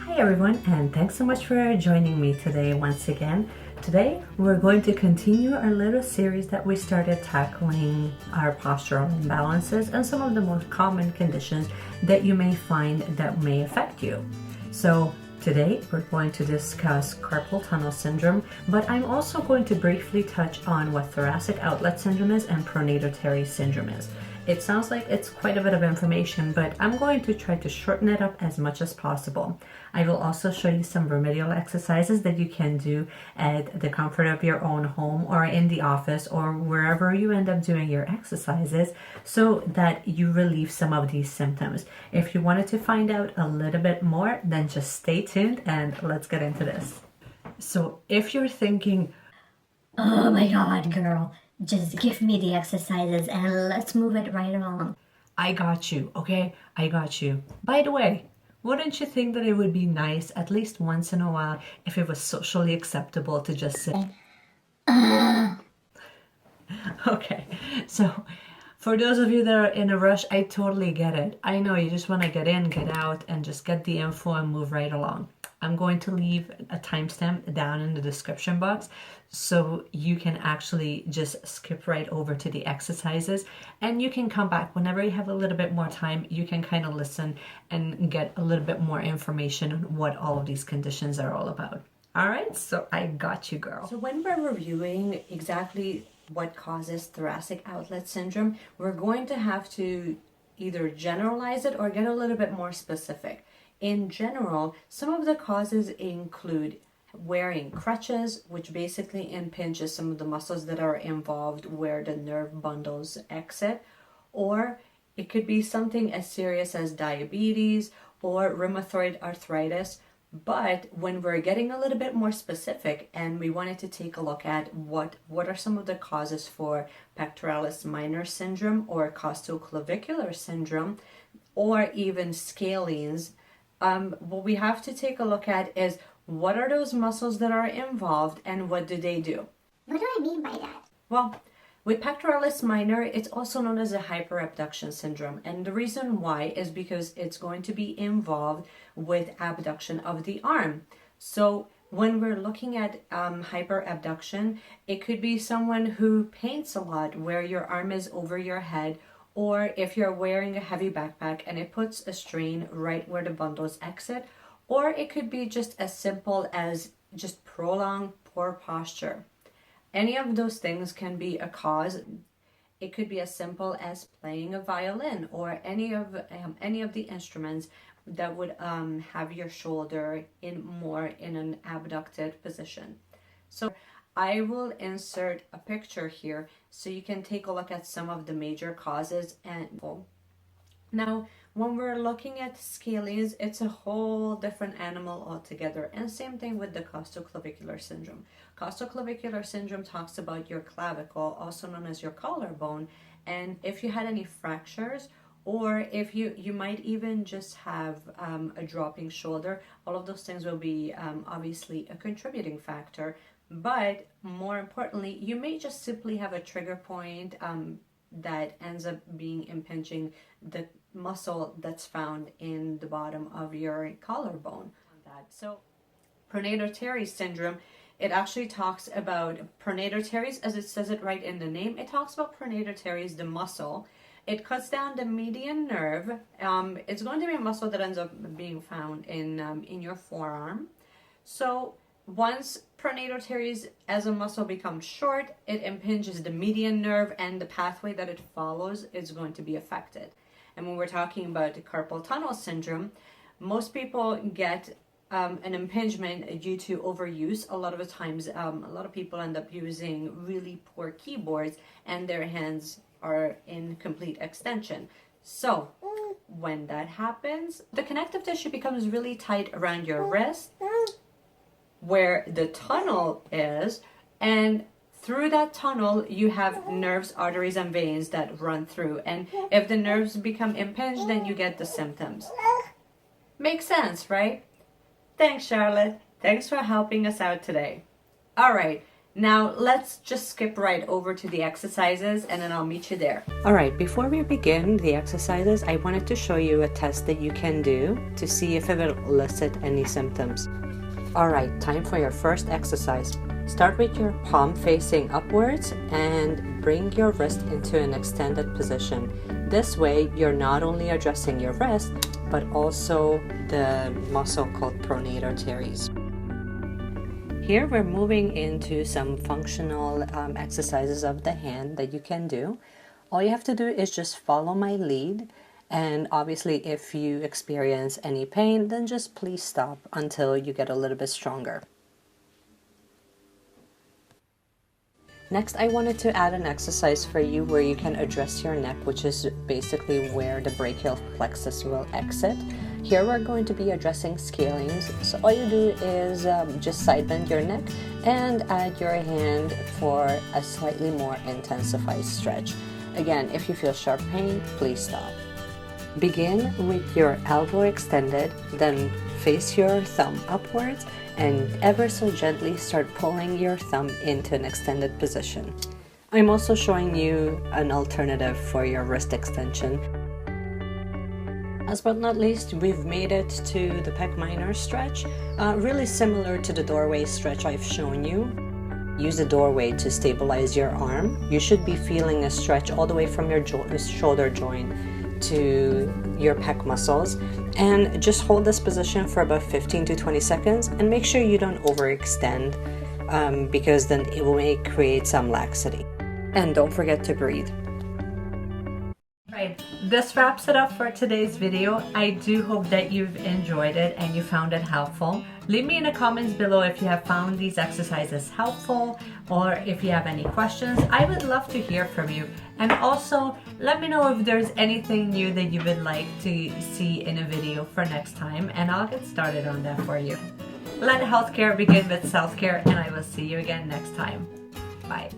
Hi everyone, and thanks so much for joining me today once again. Today we're going to continue our little series that we started tackling our postural imbalances and some of the most common conditions that you may find that may affect you. So today we're going to discuss carpal tunnel syndrome, but I'm also going to briefly touch on what thoracic outlet syndrome is and pronator teres syndrome is. It sounds like it's quite a bit of information, but I'm going to try to shorten it up as much as possible. I will also show you some remedial exercises that you can do at the comfort of your own home or in the office or wherever you end up doing your exercises so that you relieve some of these symptoms. If you wanted to find out a little bit more, then just stay tuned and let's get into this. So if you're thinking, oh my god, girl, just give me the exercises and let's move it right along. I got you, okay? I got you. By the way, wouldn't you think that it would be nice, at least once in a while, if it was socially acceptable to just say, okay, so for those of you that are in a rush, I totally get it. I know you just want to get in, get out, and just get the info and move right along. I'm going to leave a timestamp down in the description box so you can actually just skip right over to the exercises and you can come back whenever you have a little bit more time. You can kind of listen and get a little bit more information on what all of these conditions are all about. All right, so I got you, girl. So when we're reviewing exactly what causes thoracic outlet syndrome, we're going to have to either generalize it or get a little bit more specific. In general, some of the causes include wearing crutches, which basically impinges some of the muscles that are involved where the nerve bundles exit, or it could be something as serious as diabetes or rheumatoid arthritis. But when we're getting a little bit more specific and we wanted to take a look at what are some of the causes for pectoralis minor syndrome or costoclavicular syndrome or even scalenes, what we have to take a look at is what are those muscles that are involved and what do they do? What do I mean by that? Well, with pectoralis minor, it's also known as a hyperabduction syndrome. And the reason why is because it's going to be involved with abduction of the arm. So when we're looking at hyperabduction, it could be someone who paints a lot where your arm is over your head, or if you're wearing a heavy backpack and it puts a strain right where the bundles exit, or it could be just as simple as just prolonged poor posture. Any of those things can be a cause. It could be as simple as playing a violin or any of the instruments that would have your shoulder in an abducted position. So I will insert a picture here so you can take a look at some of the major causes. And now, when we're looking at scalenes, it's a whole different animal altogether. And same thing with the costoclavicular syndrome. Costoclavicular syndrome talks about your clavicle, also known as your collarbone. And if you had any fractures, or if you might even just have a dropping shoulder, all of those things will be obviously a contributing factor. But more importantly, you may just simply have a trigger point that ends up being impinging the muscle that's found in the bottom of your collarbone. So pronator teres syndrome, it actually talks about pronator teres, as it says it right in the name. It talks about pronator teres, the muscle. It cuts down the median nerve. It's going to be a muscle that ends up being found in your forearm. So once pronator teres as a muscle becomes short, it impinges the median nerve and the pathway that it follows is going to be affected. And when we're talking about carpal tunnel syndrome, most people get an impingement due to overuse. A lot of the times, a lot of people end up using really poor keyboards and their hands are in complete extension. So when that happens, the connective tissue becomes really tight around your wrist where the tunnel is, and through that tunnel you have nerves, arteries, and veins that run through, and if the nerves become impinged, then you get the symptoms. Makes sense, right? Thanks, Charlotte. Thanks for helping us out today. All right, Now let's just skip right over to the exercises and then I'll meet you there. Alright, before we begin the exercises, I wanted to show you a test that you can do to see if it will elicit any symptoms. Alright, time for your first exercise. Start with your palm facing upwards and bring your wrist into an extended position. This way, you're not only addressing your wrist, but also the muscle called pronator teres. Here we're moving into some functional exercises of the hand that you can do. All you have to do is just follow my lead, and obviously if you experience any pain, then just please stop until you get a little bit stronger. Next, I wanted to add an exercise for you where you can address your neck, which is basically where the brachial plexus will exit. Here we're going to be addressing scalenes. So all you do is just side bend your neck and add your hand for a slightly more intensified stretch. Again, if you feel sharp pain, please stop. Begin with your elbow extended, then face your thumb upwards and ever so gently start pulling your thumb into an extended position. I'm also showing you an alternative for your wrist extension. Last but not least, we've made it to the pec minor stretch, really similar to the doorway stretch I've shown you. Use the doorway to stabilize your arm. You should be feeling a stretch all the way from your shoulder joint to your pec muscles, and just hold this position for about 15 to 20 seconds and make sure you don't overextend because then it may create some laxity. And don't forget to breathe. Right, this wraps it up for today's video. I do hope that you've enjoyed it and you found it helpful. Leave me in the comments below if you have found these exercises helpful or if you have any questions. I would love to hear from you. And also, let me know if there's anything new that you would like to see in a video for next time, and I'll get started on that for you. Let healthcare begin with self-care, and I will see you again next time. Bye.